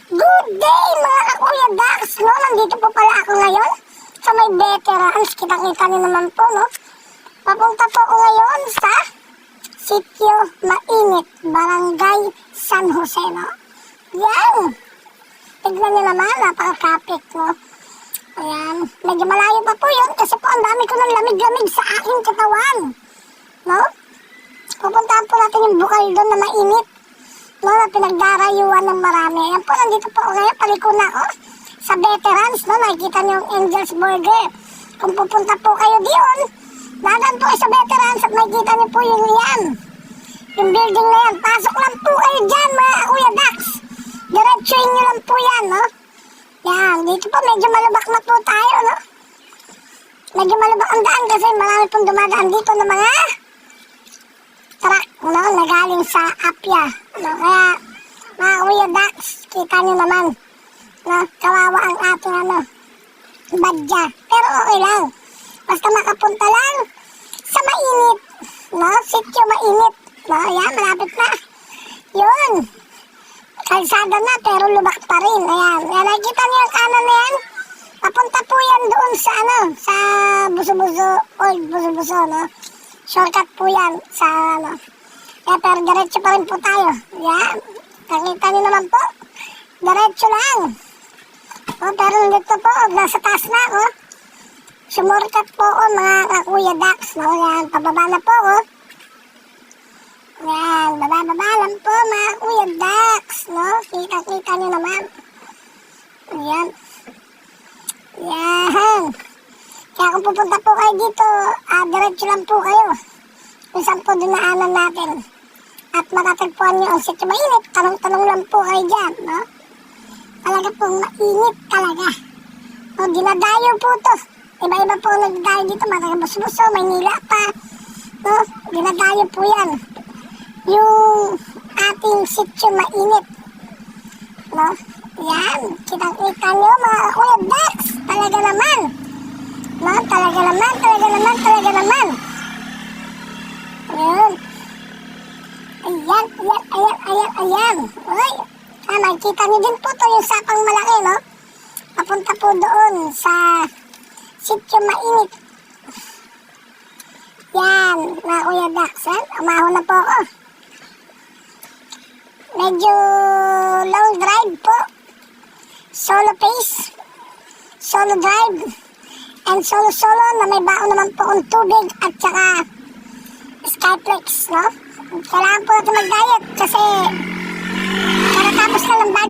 Good day mga kakuya Dax, no? Nandito po pala ako ngayon sa may veterans. Kita-kita niyo naman po, no? Papunta po ako ngayon sa Sitio Mainit, Barangay San Jose, no? Yan! Tignan niyo naman, napaka-traffic, no? Ayan, medyo malayo pa po yun kasi po ang dami ko ng lamig-lamig sa aking katawan, no? Pupuntahan po natin yung bukal doon na mainit, no, na pinagdarayuan ng marami. Ayan po, nandito po ako ngayon, paliko na ako sa veterans, no, nakikita niyo yung Angel's Burger. Kung pupunta po kayo diyon, dadan po sa veterans at makikita niyo po yung yan, yung building na yan. Pasok lang po kayo dyan mga Kuya Dax, diretsuin niyo lang po yan, no. Yan, dito po medyo malubak na po tayo, no. Medyo malubak ang daan kasi marami pong dumadaan dito ng mga truck, no, na galing sa Apia, no. Kaya mga Kuya Dax, kita nyo naman, no, kawawa ang ating badya, pero okay lang basta makapunta lang sa mainit, no, Sitio Mainit, no. Ayan, malapit na yun, kalsada na pero lubak pa rin. Ayan, nakikita nyo yung kanan na yan, papunta po yan doon sa sa Buso-Buso, Old Buso-Buso, no. Shortcut po yan sa pero diretso pa rin po tayo. Yan, nakita nyo naman po, diretso lang. Pero dito po, nasa taas na ako, sumorkat po ako mga Kuya Dax, no. Yan, pababa na po ako. Yan, baba lang po mga Kuya Dax, no. Kita nyo naman. Yan. Yan. Kaya kung pupunta po kayo dito, diretso lang po kayo kung saan po dinaanan natin. At matatagpuan nyo ang Sitio Mainit, tanong-tanong lang po kayo dyan, no? Talaga pong mainit talaga. No, dinadayo po to. Iba-iba po nagdadayo dito, mga taga-Buso-Buso, Maynila pa, no? Dinadayo po yan. Yung ating Sitio Mainit, no? Yan, kita-kita nyo mga Kuya Dax, talaga naman. No, talaga naman. Ayan. Ayan. Uy, makikita niyo din po to yung sapang malaki, no? Papunta po doon sa Sitio Mainit. Yan, mga Kuya Dax, umahon na po ako. Medyo long drive po. Solo pace. Solo drive. And solo na may baon naman po ang tubig at saka Skyflex, no? Kailangan po natin mag-diet kasi karatapos na lang